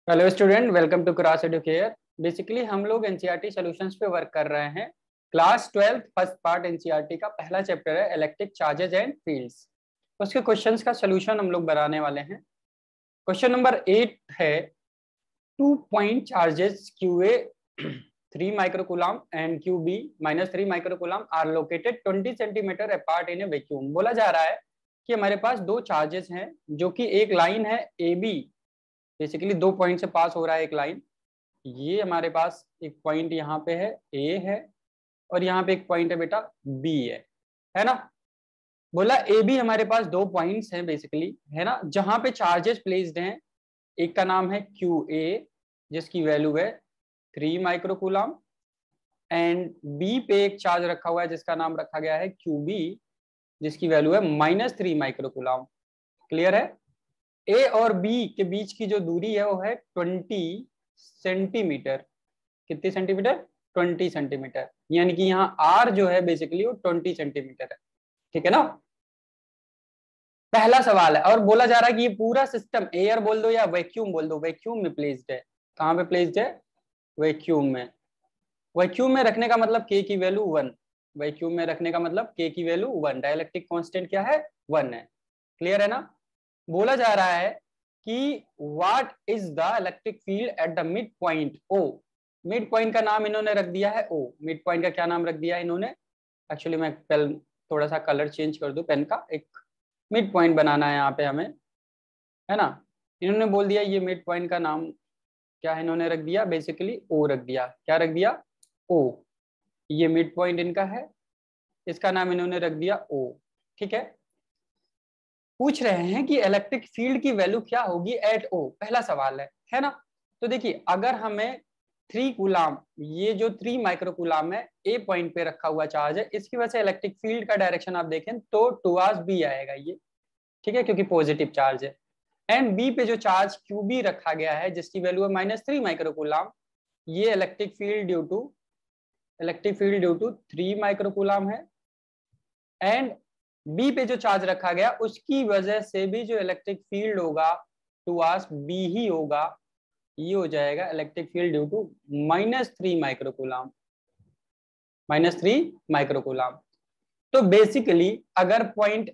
Hello student, welcome to Cross Educare. Basically हम लोग NCERT solutions पे वर्क कर रहे हैं। क्लास 12 फर्स्ट पार्ट एनसीईआरटी का पहला चैप्टर है इलेक्ट्रिक चार्जेज एंड फील्ड्स। उसके क्वेश्चंस का सोल्यूशन हम लोग बनाने वाले हैं। क्वेश्चन नंबर 8 है 2 point charges QA 3 microcoulomb and QB -3 microcoulomb are located 20 centimetre apart in a vacuum. बोला जा रहा है कि हमारे पास दो चार्जेस हैं जो कि एक लाइन है AB, बेसिकली 2 पॉइंट से पास हो रहा है एक लाइन। ये हमारे पास एक पॉइंट यहाँ पे है A है और यहाँ पे एक पॉइंट है बेटा B है ना। बोला AB हमारे पास दो पॉइंट्स हैं बेसिकली, है ना, जहां पे चार्जेस प्लेस्ड हैं। एक का नाम है QA जिसकी वैल्यू है 3 माइक्रोकूलम एंड B पे एक चार्ज रखा हुआ है जिसका नाम रखा गया है QB जिसकी वैल्यू है -3 माइक्रोकूलम। क्लियर है। A और B के बीच की जो दूरी है वो है 20 सेंटीमीटर। कितनी सेंटीमीटर? 20 सेंटीमीटर, यानी कि यहाँ R जो है बेसिकली वो 20 सेंटीमीटर है। ठीक है ना। पहला सवाल है और बोला जा रहा है कि ये पूरा सिस्टम एयर बोल दो या वैक्यूम बोल दो, वैक्यूम में प्लेस्ड है। कहाँ पे प्लेस्ड है? वैक्यूम में। वैक्यूम में रखने का मतलब K की वैल्यू 1। वैक्यूम में रखने का मतलब K की वैल्यू 1। डाइलेक्ट्रिक कांस्टेंट क्या है? 1 है। क्लियर है ना। बोला जा रहा है कि what is the electric field at the mid point O। Mid point का नाम इन्होंने रख दिया है O। मिड पॉइंट का क्या नाम रख दिया है इन्होंने? एक्चुअली मैं पेन थोड़ा सा कलर चेंज कर दूं पेन का। एक मिड पॉइंट बनाना है यहाँ पे हमें, है ना। इन्होंने बोल दिया ये मिड पॉइंट का नाम क्या है, इन्होंने रख दिया बेसिकली O रख दिया। क्या रख दिया? O। ये मिड पॉइंट इनका है, इसका नाम इन्होंने रख दिया O। ठीक है। पूछ रहे हैं कि इलेक्ट्रिक फील्ड की वैल्यू क्या होगी एट O। पहला सवाल है ना। तो देखिए अगर हमें 3 कूलाम, ये जो 3 माइक्रोकूलाम है A पॉइंट पे रखा हुआ चार्ज है, इसकी वजह से इलेक्ट्रिक फील्ड का डायरेक्शन आप देखें तो टुवर्ड्स B आएगा ये। ठीक है, क्योंकि पॉजिटिव चार्ज है। एंड B पे जो चार्ज QB रखा गया है जिसकी वैल्यू है -3 माइक्रोकूलाम, ये इलेक्ट्रिक फील्ड ड्यू टू 3 माइक्रोकूलाम है। एंड B पे जो चार्ज रखा गया उसकी वजह से भी जो इलेक्ट्रिक फील्ड होगा टुवर्ड्स B ही होगा। ये हो जाएगा electric field due to -3 microcoulomb. -3 microcoulomb. तो बेसिकली अगर पॉइंट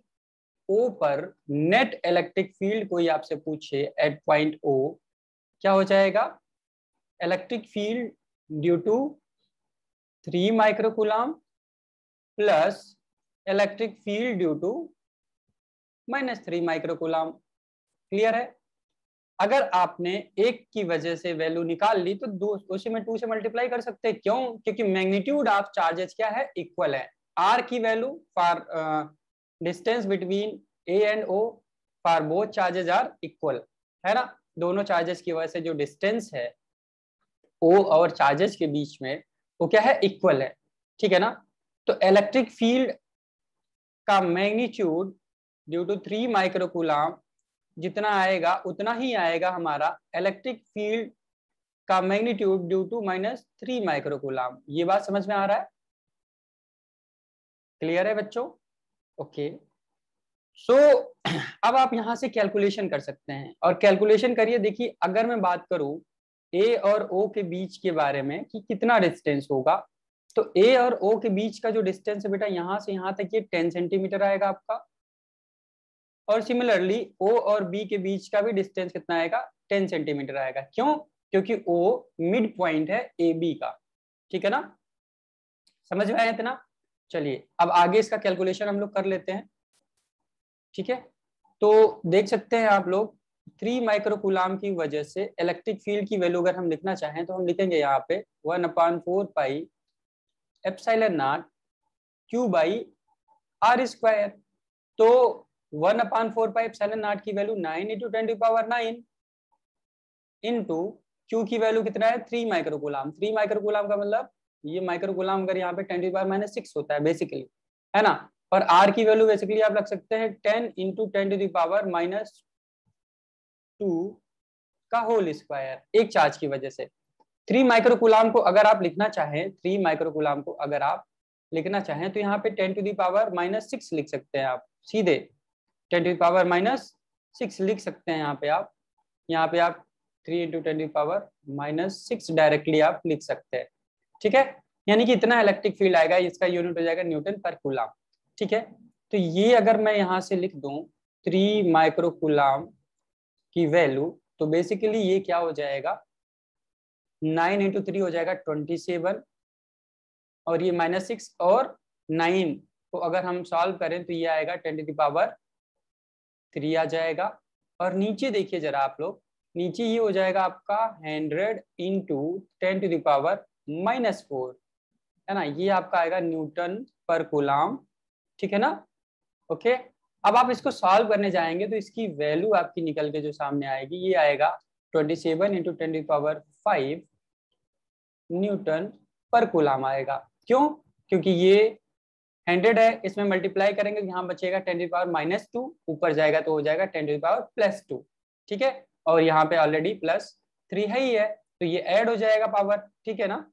O पर नेट इलेक्ट्रिक फील्ड कोई आपसे पूछे एट पॉइंट O, क्या हो जाएगा? Electric field due to 3 microcoulomb plus electric field due to -3 microcoulomb. Clear है। अगर आपने एक की वजह से वैल्यू निकाल ली तो दो उसी में 2 से मल्टीप्लाई कर सकते हैं। क्यों? क्योंकि मैग्नीट्यूड ऑफ चार्जेस क्या है? इक्वल है। आर की value for distance between A and O for both charges are equal, है ना। दोनों चार्जेस की वजह से जो डिस्टेंस है O और चार्जेस के बीच में वो क्या है? इक्वल है। ठीक है ना। तो इलेक्ट्रिक फील्ड का मैग्नीट्यूड ड्यू टू 3 माइक्रोकूलम जितना आएगा उतना ही आएगा हमारा इलेक्ट्रिक फील्ड का मैग्नीट्यूड ड्यू टू -3 माइक्रोकूलम। ये बात समझ में आ रहा है? क्लियर है बच्चों? ओके। सो अब आप यहां से कैलकुलेशन कर सकते हैं और कैलकुलेशन करिए। देखिए अगर मैं बात करूं A और O के बीच के बारे में कि कितना डिस्टेंस होगा, तो A और O के बीच का जो डिस्टेंस है बेटा यहां से यहां तक ये 10 सेंटीमीटर आएगा आपका। और सिमिलरली O और B के बीच का भी डिस्टेंस कितना आएगा? 10 सेंटीमीटर आएगा। क्यों? क्योंकि O मिड पॉइंट है AB का। ठीक है ना। समझ में आया इतना? चलिए अब आगे इसका कैलकुलेशन हम लोग कर लेते हैं। ठीक है। तो देख सकते हैं आप लोग 3 माइक्रोकूलम की वजह से इलेक्ट्रिक फील्ड की वैल्यू अगर हम लिखना चाहें तो हम लिखेंगे यहाँ पे 1/4 pi epsilon not Q by R square. तो 1/4 पाई एप्सिलॉन नॉट की वैल्यू 9 × 10⁹ इनटू Q की वैल्यू कितना है? 3 माइक्रोकूलम। 3 माइक्रोकूलम का मतलब ये माइक्रोकूलम अगर यहाँ पे 10⁻⁻6 होता है बेसिकली, है ना। और R की वैल्यू बेसिकली आप रख सकते हैं 10 × 10⁻⁻2 का होल स्क्वायर, एक चार्ज की वजह से। 3 माइक्रोकूलम को अगर आप लिखना चाहें, 3 माइक्रोकूलम को अगर आप लिखना चाहें तो यहाँ पे 10⁻⁻6 लिख सकते हैं आप सीधे। 10⁻⁻6 लिख सकते हैं यहाँ पे आप 3 इंटू 10⁻⁻6 डायरेक्टली आप लिख सकते हैं। ठीक है, यानी कि इतना इलेक्ट्रिक फील्ड आएगा, इसका यूनिट हो जाएगा न्यूटन पर कूलम। ठीक है, तो ये अगर मैं यहाँ से लिख दूं 3 माइक्रो कूलम की वैल्यू, तो बेसिकली ये क्या हो जाएगा, 9 इंटू 3 हो जाएगा 27, और ये -6 और 9 को अगर हम सॉल्व करें तो ये आएगा 10⁻3 आ जाएगा। और नीचे देखिए जरा आप लोग, नीचे ये हो जाएगा आपका 100 इंटू 10⁻⁻4, है ना, ये आपका आएगा न्यूटन पर कूलम। ठीक है ना, ओके। अब आप इसको सॉल्व करने जाएंगे तो इसकी वैल्यू आपकी निकल के जो सामने आएगी, ये आएगा 27 इंटू 10⁵ न्यूटन पर कूलम आएगा। क्यों? क्योंकि ये 100 है, इसमें मल्टीप्लाई करेंगे तो यहाँ बचेगा 10⁻⁻2, ऊपर जाएगा तो हो जाएगा 10⁻+2। ठीक है, और यहाँ पे ऑलरेडी +3 है ही है, तो ये ऐड हो जाएगा पावर। ठीक है ना,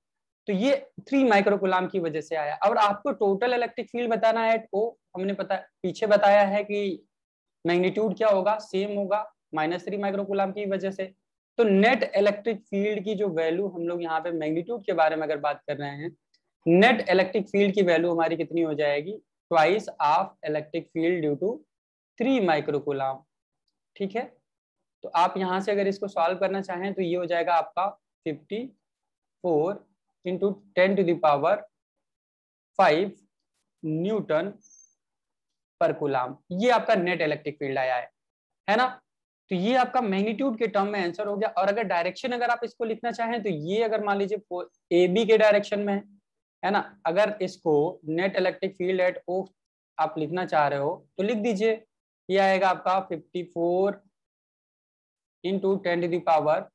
तो ये 3 माइक्रो कूलम की वजह से आया। और आपको टोटल इलेक्ट्रिक फील्ड बताना है, तो हमने पीछे बताया है कि मैग्नीट्यूड क्या होगा, सेम होगा -3 माइक्रो कूलम की वजह से। तो नेट इलेक्ट्रिक फील्ड की जो वैल्यू हम लोग यहाँ पे मैग्नीट्यूड के बारे में अगर बात कर रहे हैं, नेट इलेक्ट्रिक फील्ड की वैल्यू हमारी कितनी हो जाएगी, twice of electric field due to 3 microcoulomb. ठीक है, तो आप यहाँ से अगर इसको सॉल्व करना चाहें तो ये हो जाएगा आपका 54 इंटू 10⁵ न्यूटन पर कूलम। ये आपका नेट इलेक्ट्रिक फील्ड आया है ना। तो ये आपका मैग्नीट्यूड के टर्म में आंसर हो गया। और अगर डायरेक्शन अगर आप इसको लिखना चाहें तो ये अगर मान लीजिए ए बी के डायरेक्शन में है ना, अगर इसको नेट इलेक्ट्रिक फील्ड एट ओ आप लिखना चाह रहे हो तो लिख दीजिए, ये आएगा आपका 54 इंटू 10⁵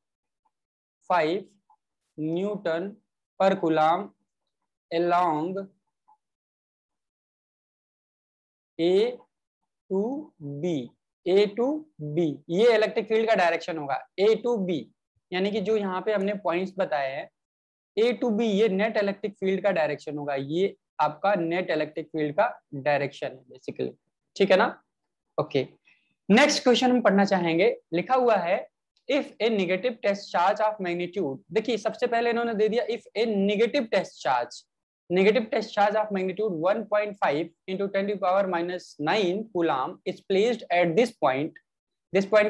न्यूटन पर coulomb along A to B। A to B ये इलेक्ट्रिक फील्ड का डायरेक्शन होगा, A to B, यानी कि जो यहाँ पे हमने पॉइंट्स बताए हैं A to B, ये नेट इलेक्ट्रिक फील्ड का डायरेक्शन होगा। ये आपका नेट इलेक्ट्रिक फील्ड का डायरेक्शन है बेसिकली। ठीक है ना, ओके। नेक्स्ट क्वेश्चन हम पढ़ना चाहेंगे, लिखा हुआ है if a negative test charge of magnitude. देखिए सबसे पहले इन्होंने दे दिया if a negative test charge of magnitude 1.5 into 10⁻⁻9 coulomb is placed at this point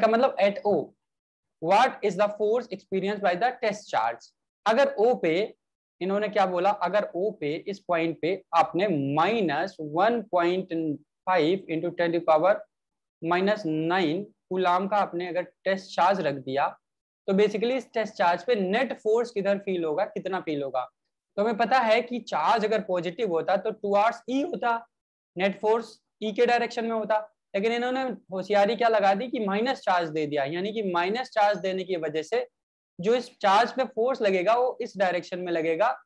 का मतलब at O, what is the force experience by the test charge. अगर O पे इन्होंने क्या बोला, अगर O पे इस पॉइंट पे आपने -1.5 इंटू 10⁻⁻9 कूलम का आपने अगर टेस्ट चार्ज रख दिया, तो बेसिकली इस टेस्ट चार्ज पे नेट फोर्स किधर फील होगा, कितना फील होगा। तो हमें पता है कि चार्ज अगर पॉजिटिव होता तो टुवर्ड्स E होता, नेट फोर्स E के डायरेक्शन में होता, लेकिन इन्होंने होशियारी क्या लगा दी कि माइनस चार्ज दे दिया, यानी कि माइनस चार्ज देने की वजह से जो इस चार्ज पे फोर्स लगेगा वो इस डायरेक्शन में लगेगा,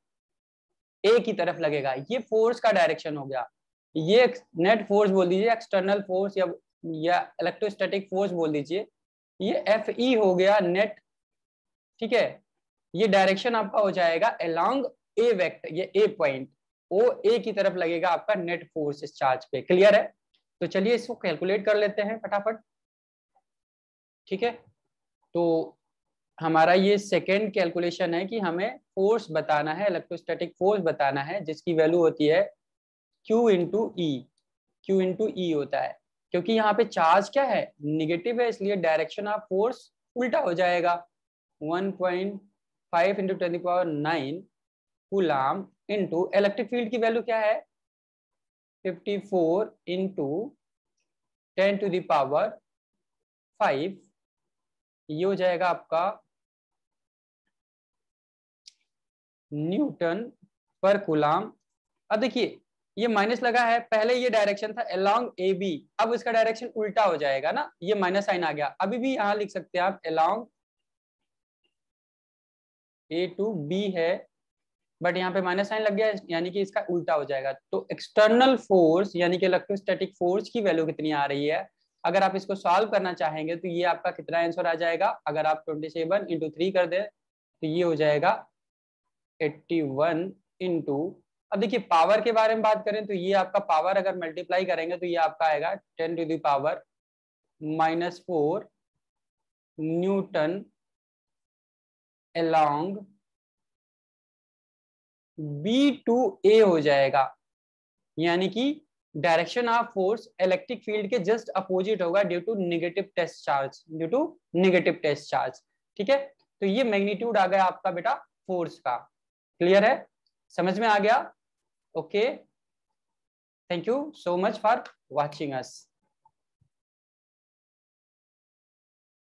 A की तरफ लगेगा। ये फोर्स का डायरेक्शन हो गया। ये नेट फोर्स बोल दीजिए, एक्सटर्नल फोर्स या इलेक्ट्रोस्टैटिक फोर्स बोल दीजिए, ये FE हो गया नेट। ठीक है, ये डायरेक्शन आपका हो जाएगा अलोंग A वेक्टर, ये A पॉइंट OA की तरफ लगेगा आपका नेट फोर्स इस चार्ज पे। क्लियर है? तो चलिए इसको कैलकुलेट कर लेते हैं फटाफट। ठीक है, तो हमारा ये सेकेंड कैलकुलेशन है कि हमें फोर्स बताना है, इलेक्ट्रोस्टैटिक फोर्स बताना है, जिसकी वैल्यू होती है Q इंटू ई होता है। क्योंकि यहाँ पे चार्ज क्या है, निगेटिव है, इसलिए डायरेक्शन ऑफ फोर्स उल्टा हो जाएगा। 1.5 into 10⁹ coulomb into electric field की वैल्यू क्या है 54 इंटू 10⁵, ये हो जाएगा आपका न्यूटन पर कूलम। अब देखिए ये माइनस लगा है, पहले ये डायरेक्शन था अलोंग ए बी, अब इसका डायरेक्शन उल्टा हो जाएगा ना, ये माइनस साइन आ गया। अभी भी यहां लिख सकते हैं आप अलोंग ए टू बी है, बट यहाँ पे माइनस साइन लग गया, यानी कि इसका उल्टा हो जाएगा। तो एक्सटर्नल फोर्स यानी कि इलेक्ट्रोस्टैटिक फोर्स की वैल्यू कितनी आ रही है, अगर आप इसको सॉल्व करना चाहेंगे तो ये आपका कितना आंसर आ जाएगा, अगर आप 27 इंटू 3 कर दे तो ये हो जाएगा 81 इंटू, अब देखिए पावर के बारे में बात करें तो ये आपका पावर अगर मल्टीप्लाई करेंगे तो ये आपका आएगा 10⁻⁻4 newton along B to A हो जाएगा, यानी कि direction of force electric field के जस्ट अपोजिट होगा due to negative test charge, due to negative test charge. ठीक है, तो ये मैग्नीट्यूड आ गया आपका बेटा फोर्स का। क्लियर है, समझ में आ गया? Okay, thank you so much for watching us.